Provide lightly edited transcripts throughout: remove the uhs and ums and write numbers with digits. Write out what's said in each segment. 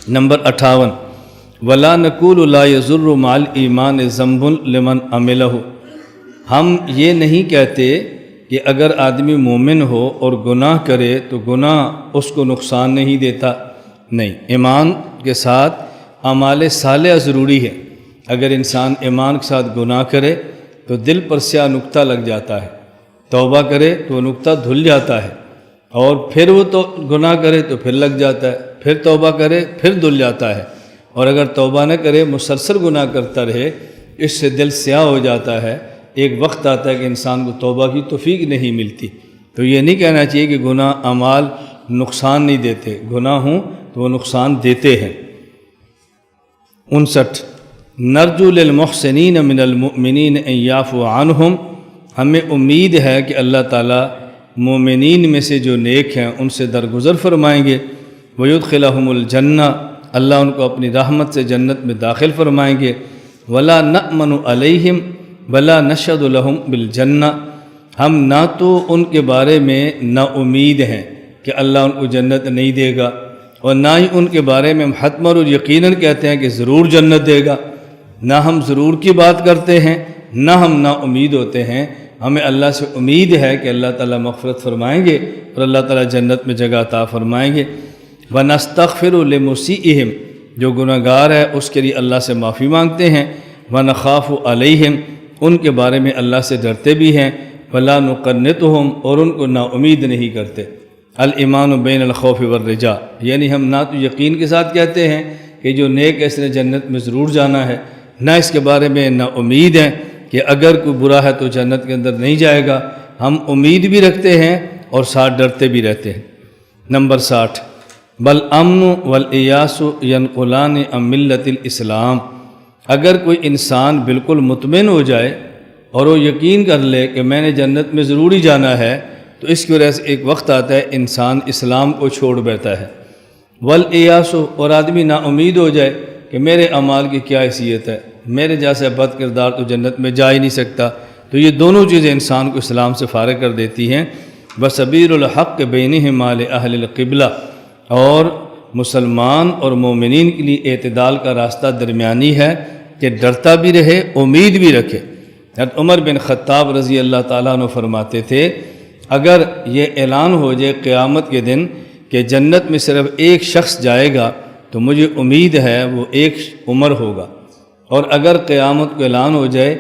Number 58 ولا نقول لا یضر مع الایمان ذنب لمن عملہ، ہم یہ نہیں کہتے کہ اگر آدمی مومن ہو اور گناہ کرے تو گناہ اس کو نقصان نہیں دیتا، نہیں، ایمان کے ساتھ اعمال صالحہ ضروری ہے۔ اگر انسان ایمان کے ساتھ گناہ کرے تو دل پر سیاہ نقطہ لگ جاتا ہے، توبہ کرے تو وہ نقطہ دھل جاتا ہے، اور پھر وہ تو گناہ کرے تو پھر لگ جاتا ہے، پھر توبہ کرے پھر دھل جاتا ہے، اور اگر توبہ نہ کرے مسلسل گناہ کرتا رہے اس سے دل سیاہ ہو جاتا ہے۔ ایک وقت آتا ہے کہ انسان کو توبہ کی توفیق نہیں ملتی۔ تو یہ نہیں کہنا چاہیے کہ گناہ اعمال نقصان نہیں دیتے، گناہ ہوں تو وہ نقصان دیتے ہیں۔ 59 نرجو للمحسنین من المؤمنین ان یعفو عنہم، ہمیں امید ہے کہ اللہ تعالیٰ مومنین میں سے جو نیک ہیں ان سے درگزر فرمائیں گے، ویدخلہم الجنہ، اللہ ان کو اپنی رحمت سے جنت میں داخل فرمائیں گے، ولا نأمن علیہم ولا نشہد لہم بالجنہ، ہم نہ تو ان کے بارے میں نا امید ہیں کہ اللہ ان کو جنت نہیں دے گا، اور نہ ہی ان کے بارے میں ہم حتماً اور یقیناً کہتے ہیں کہ ضرور جنت دے گا، نہ ہم ضرور کی بات کرتے ہیں نہ ہم نا امید ہوتے ہیں۔ ہمیں اللہ سے امید ہے کہ اللہ تعالیٰ مغفرت فرمائیں گے اور اللہ تعالیٰ جنت میں جگہ عطا فرمائیں گے۔ وَنَسْتَغْفِرُ لِمُسِیئِہِم، جو گناہ گار ہے اس کے لیے اللہ سے معافی مانگتے ہیں۔ وَنَخَافُ عَلَیہم، ان کے بارے میں اللہ سے ڈرتے بھی ہیں۔ وَلَا نُقَنِّطُہُم، اور ان کو نا امید نہیں کرتے۔ الایمان بین الخوف والرجاء، یعنی ہم نہ تو یقین کے ساتھ کہتے ہیں کہ جو نیک ہے اس نے جنت میں ضرور جانا ہے، نہ اس کے بارے میں نا امید ہیں کہ اگر کوئی برا ہے تو جنت کے اندر نہیں جائے گا۔ ہم امید بھی رکھتے ہیں اور ساتھ ڈرتے بھی رہتے ہیں۔ نمبر 60 بل امن والیاس ینقلان عن ملت الاسلام، اگر کوئی انسان بالکل مطمئن ہو جائے اور وہ یقین کر لے کہ میں نے جنت میں ضرور ہی جانا ہے، تو اس کی وجہ سے ایک وقت آتا ہے انسان اسلام کو چھوڑ بیٹھتا ہے۔ والیاس، اور آدمی نا امید ہو جائے کہ میرے اعمال کی کیا حیثیت ہے، میرے جیسا بد کردار تو جنت میں جا ہی نہیں سکتا، تو یہ دونوں چیزیں انسان کو اسلام سے فارغ کر دیتی ہیں۔ وسبیل الحق بینہما لأہل القبلہ، اور مسلمان اور مومنین کے لیے اعتدال کا راستہ درمیانی ہے کہ ڈرتا بھی رہے امید بھی رکھے۔ حضرت عمر بن خطاب رضی اللہ تعالیٰ عنہ فرماتے تھے اگر یہ اعلان ہو جائے قیامت کے دن کہ جنت میں صرف ایک شخص جائے گا تو مجھے امید ہے وہ ایک عمر ہوگا، اور اگر قیامت کو اعلان ہو جائے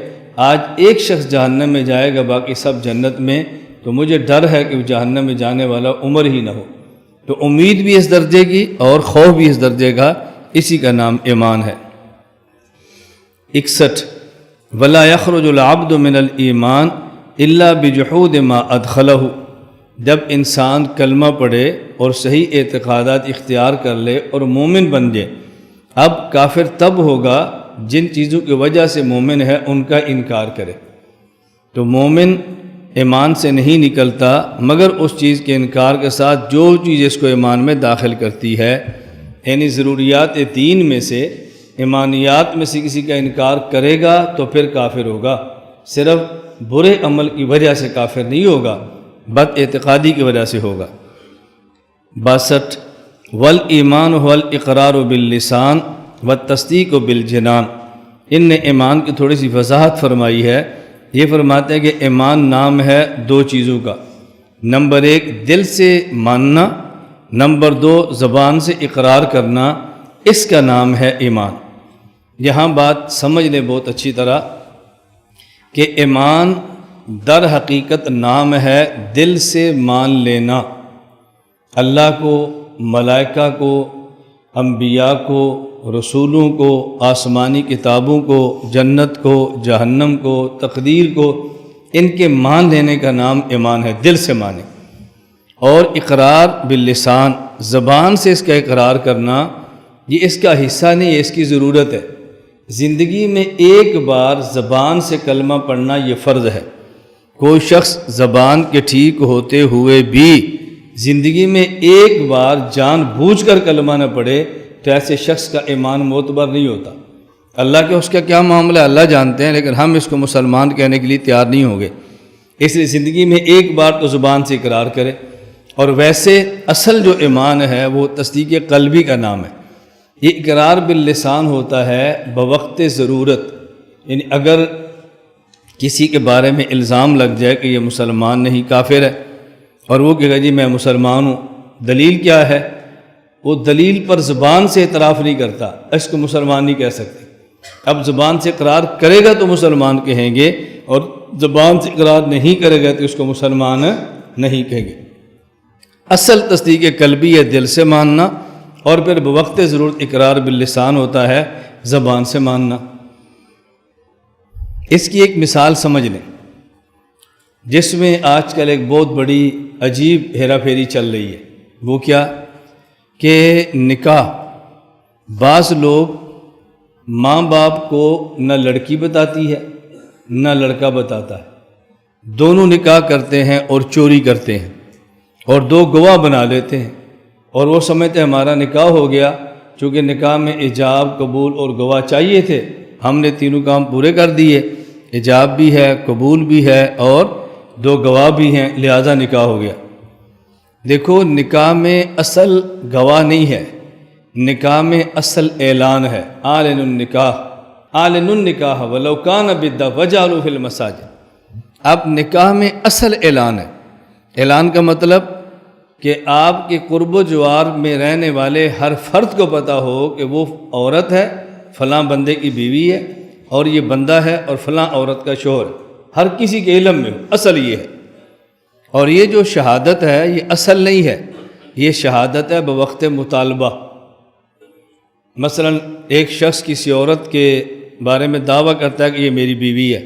آج ایک شخص جہنم میں جائے گا باقی سب جنت میں، تو مجھے ڈر ہے کہ وہ جہنم میں جانے والا عمر ہی نہ ہو۔ تو امید بھی اس درجے کی اور خوف بھی اس درجے کا، اسی کا نام ایمان ہے۔ 61 ولا یخرج العبد من الایمان الا بجحود ما ادخلہ، جب انسان کلمہ پڑھے اور صحیح اعتقادات اختیار کر لے اور مومن بن جائے، اب کافر تب ہوگا جن چیزوں کی وجہ سے مومن ہے ان کا انکار کرے۔ تو مومن ایمان سے نہیں نکلتا مگر اس چیز کے انکار کے ساتھ جو چیز اس کو ایمان میں داخل کرتی ہے، یعنی ضروریات دین میں سے، ایمانیات میں سے کسی کا انکار کرے گا تو پھر کافر ہوگا۔ صرف برے عمل کی وجہ سے کافر نہیں ہوگا، بد اعتقادی کی وجہ سے ہوگا۔ 62 والایمان هو الاقرار باللسان والتصدیق بالجنان، ان نے ایمان کی تھوڑی سی وضاحت فرمائی ہے۔ یہ فرماتے ہیں کہ ایمان نام ہے دو چیزوں کا، نمبر 1 دل سے ماننا، نمبر 2 زبان سے اقرار کرنا، اس کا نام ہے ایمان۔ یہاں بات سمجھ لیں بہت اچھی طرح کہ ایمان در حقیقت نام ہے دل سے مان لینا، اللہ کو، ملائکہ کو، انبیاء کو، رسولوں کو، آسمانی کتابوں کو، جنت کو، جہنم کو، تقدیر کو، ان کے مان لینے کا نام ایمان ہے، دل سے مانے۔ اور اقرار باللسان، زبان سے اس کا اقرار کرنا، یہ اس کا حصہ نہیں ہے، اس کی ضرورت ہے۔ زندگی میں ایک بار زبان سے کلمہ پڑھنا یہ فرض ہے۔ کوئی شخص زبان کے ٹھیک ہوتے ہوئے بھی زندگی میں ایک بار جان بوجھ کر کلمہ نہ پڑھے تو ایسے شخص کا ایمان معتبر نہیں ہوتا۔ اللہ کے اس کا کیا معاملہ ہے اللہ جانتے ہیں، لیکن ہم اس کو مسلمان کہنے کے لیے تیار نہیں ہوں گے۔ اس لیے زندگی میں ایک بار تو زبان سے اقرار کرے۔ اور ویسے اصل جو ایمان ہے وہ تصدیق قلبی کا نام ہے، یہ اقرار باللسان ہوتا ہے بوقت ضرورت، یعنی اگر کسی کے بارے میں الزام لگ جائے کہ یہ مسلمان نہیں کافر ہے، اور وہ کہے گا جی میں مسلمان ہوں، دلیل کیا ہے، وہ دلیل پر زبان سے اعتراف نہیں کرتا، اس کو مسلمان نہیں کہہ سکتے۔ اب زبان سے اقرار کرے گا تو مسلمان کہیں گے، اور زبان سے اقرار نہیں کرے گا تو اس کو مسلمان نہیں کہیں گے۔ اصل تصدیق قلبی ہے دل سے ماننا، اور پھر بوقت ضرورت اقرار باللسان ہوتا ہے زبان سے ماننا۔ اس کی ایک مثال سمجھ لیں، جس میں آج کل ایک بہت بڑی عجیب ہیرا پھیری چل رہی ہے، وہ کیا کہ نکاح، بعض لوگ ماں باپ کو نہ لڑکی بتاتی ہے نہ لڑکا بتاتا ہے، دونوں نکاح کرتے ہیں اور چوری کرتے ہیں، اور دو گواہ بنا لیتے ہیں، اور وہ سمجھتے ہیں ہمارا نکاح ہو گیا، چونکہ نکاح میں ایجاب، قبول اور گواہ چاہیے تھے، ہم نے تینوں کام پورے کر دیے، ایجاب بھی ہے، قبول بھی ہے اور دو گواہ بھی ہیں، لہذا نکاح ہو گیا۔ دیکھو، نکاح میں اصل گواہ نہیں ہے، نکاح میں اصل اعلان ہے، اعلن النکاح ولو کان بدعا وجعلوا فی المساجد۔ اب نکاح میں اصل اعلان ہے، اعلان کا مطلب کہ آپ کے قرب و جوار میں رہنے والے ہر فرد کو پتہ ہو کہ وہ عورت ہے، فلاں بندے کی بیوی ہے، اور یہ بندہ ہے اور فلاں عورت کا شوہر ہے، ہر کسی کے علم میں ہو، اصل یہ ہے۔ اور یہ جو شہادت ہے یہ اصل نہیں ہے، یہ شہادت ہے بوقت مطالبہ۔ مثلا ایک شخص کسی عورت کے بارے میں دعویٰ کرتا ہے کہ یہ میری بیوی ہے،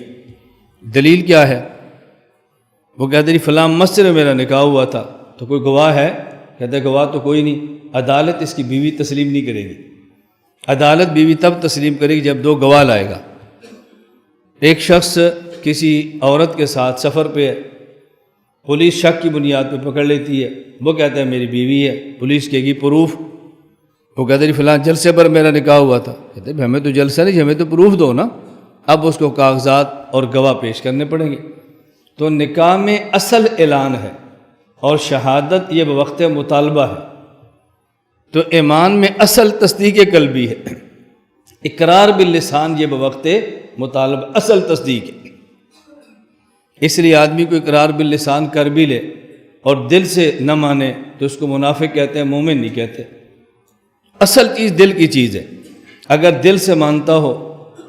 دلیل کیا ہے؟ وہ کہتے ہیں فلاں مسجد میں میرا نکاح ہوا تھا، تو کوئی گواہ ہے؟ کہتے ہیں گواہ تو کوئی نہیں، عدالت اس کی بیوی تسلیم نہیں کرے گی۔ عدالت بیوی تب تسلیم کرے گی جب دو گواہ لائے گا۔ ایک شخص کسی عورت کے ساتھ سفر پہ ہے، پولیس شک کی بنیاد پہ پکڑ لیتی ہے، وہ کہتا ہے میری بیوی ہے، پولیس کہے گی پروف، وہ کہتے ہیں فلاں جلسے پر میرا نکاح ہوا تھا، کہتے ہیں ہمیں تو جلسہ نہیں، ہمیں تو پروف دو نا۔ اب اس کو کاغذات اور گواہ پیش کرنے پڑیں گے۔ تو نکاح میں اصل اعلان ہے، اور شہادت یہ بوقت مطالبہ ہے۔ تو ایمان میں اصل تصدیق قلبی ہے، اقرار باللسان یہ بوقت مطالبہ اصل تصدیق ہے۔ اس لیے آدمی کو اقرار باللسان کر بھی لے اور دل سے نہ مانے تو اس کو منافق کہتے ہیں، مومن نہیں کہتے۔ اصل چیز دل کی چیز ہے، اگر دل سے مانتا ہو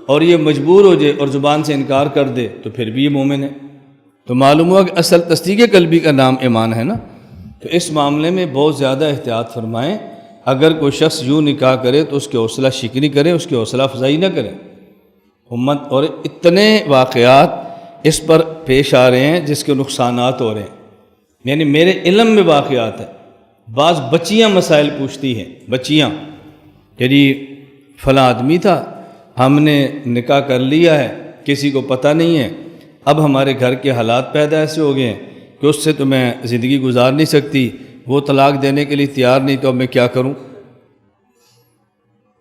اور یہ مجبور ہو جائے اور زبان سے انکار کر دے تو پھر بھی یہ مومن ہے۔ تو معلوم ہوا کہ اصل تصدیق قلبی کا نام ایمان ہے نا۔ تو اس معاملے میں بہت زیادہ احتیاط فرمائیں، اگر کوئی شخص یوں نکاح کرے تو اس کی حوصلہ شکنی کرے، اس کی حوصلہ افزائی نہ کرے۔ امت اور اتنے واقعات اس پر پیش آ رہے ہیں جس کے نقصانات ہو رہے ہیں، یعنی میرے علم میں واقعات ہیں۔ بعض بچیاں مسائل پوچھتی ہیں، بچیاں یعنی فلاں آدمی تھا، ہم نے نکاح کر لیا ہے، کسی کو پتہ نہیں ہے، اب ہمارے گھر کے حالات پیدا ایسے ہو گئے ہیں کہ اس سے تو میں زندگی گزار نہیں سکتی، وہ طلاق دینے کے لیے تیار نہیں، تو اب میں کیا کروں؟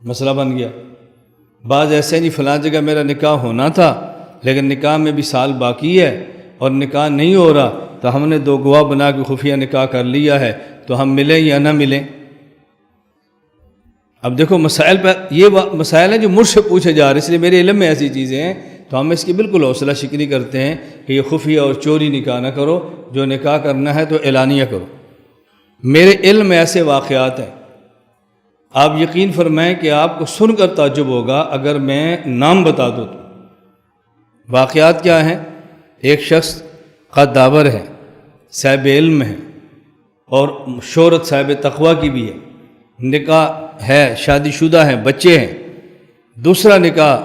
مسئلہ بن گیا۔ بعض ایسے نہیں، فلاں جگہ میرا نکاح ہونا تھا لیکن نکاح میں بھی سال باقی ہے اور نکاح نہیں ہو رہا، تو ہم نے دو گواہ بنا کے خفیہ نکاح کر لیا ہے، تو ہم ملیں یا نہ ملیں؟ اب دیکھو مسائل پہ، یہ مسائل ہیں جو مجھ سے پوچھے جا رہے، اس لیے میرے علم میں ایسی چیزیں ہیں تو ہم اس کی بالکل حوصلہ شکنی کرتے ہیں کہ یہ خفیہ اور چوری نکاح نہ کرو، جو نکاح کرنا ہے تو اعلانیہ کرو۔ میرے علم میں ایسے واقعات ہیں، آپ یقین فرمائیں کہ آپ کو سن کر تعجب ہوگا اگر میں نام بتا دوں تو۔ واقعات کیا ہیں؟ ایک شخص قدابر ہے، صاحب علم ہے، اور شہرت صاحب تقوی کی بھی ہے، نکاح ہے، شادی شدہ ہے، بچے ہیں، دوسرا نکاح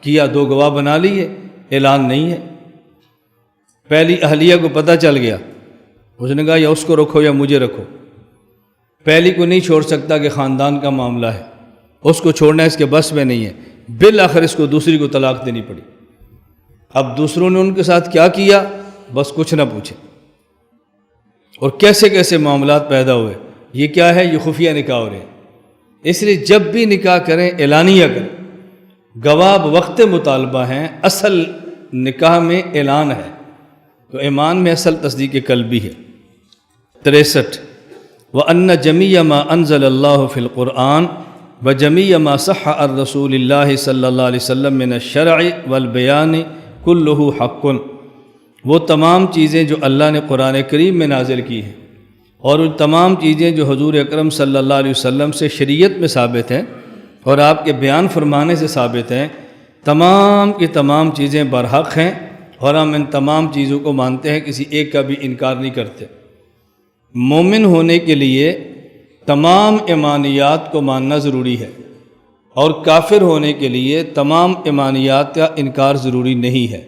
کیا، دو گواہ بنا لیے، اعلان نہیں ہے۔ پہلی اہلیہ کو پتہ چل گیا، اس نے کہا یا اس کو رکھو یا مجھے رکھو۔ پہلی کو نہیں چھوڑ سکتا کہ خاندان کا معاملہ ہے، اس کو چھوڑنا اس کے بس میں نہیں ہے، بالآخر اس کو دوسری کو طلاق دینی پڑی۔ اب دوسروں نے ان کے ساتھ کیا کیا بس کچھ نہ پوچھے، اور کیسے کیسے معاملات پیدا ہوئے۔ یہ کیا ہے؟ یہ خفیہ نکاح ہو رہے ہیں۔ اس لیے جب بھی نکاح کریں اعلانیہ کریں، گواہ وقت مطالبہ ہیں، اصل نکاح میں اعلان ہے۔ تو ایمان میں اصل تصدیق قلبی ہے۔ 63 وَأَنَّ جَمِيعَ مَا أَنزَلَ اللَّهُ فِي الْقُرْآنِ وجمیع ما صح عن رسول اللہ صلی اللہ علیہ وسلم من الشرع والبیان کلہ حق، وہ تمام چیزیں جو اللہ نے قرآن کریم میں نازل کی ہیں اور ان تمام چیزیں جو حضور اکرم صلی اللہ علیہ وسلم سے شریعت میں ثابت ہیں اور آپ کے بیان فرمانے سے ثابت ہیں، تمام کی تمام چیزیں برحق ہیں اور ہم ان تمام چیزوں کو مانتے ہیں، کسی ایک کا بھی انکار نہیں کرتے۔ مومن ہونے کے لیے تمام ایمانیات کو ماننا ضروری ہے، اور کافر ہونے کے لیے تمام ایمانیات کا انکار ضروری نہیں ہے۔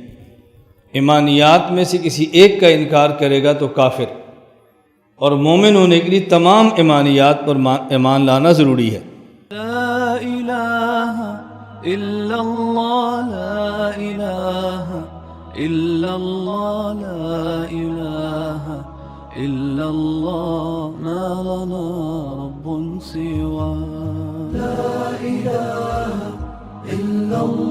ایمانیات میں سے کسی ایک کا انکار کرے گا تو کافر، اور مومن ہونے کے لیے تمام ایمانیات پر ایمان لانا ضروری ہے۔ لا الہ الا اللہ، لا الہ الا اللہ، لا الہ الا اللہ، ما لنا رب سوا، لا الہ الا اللہ۔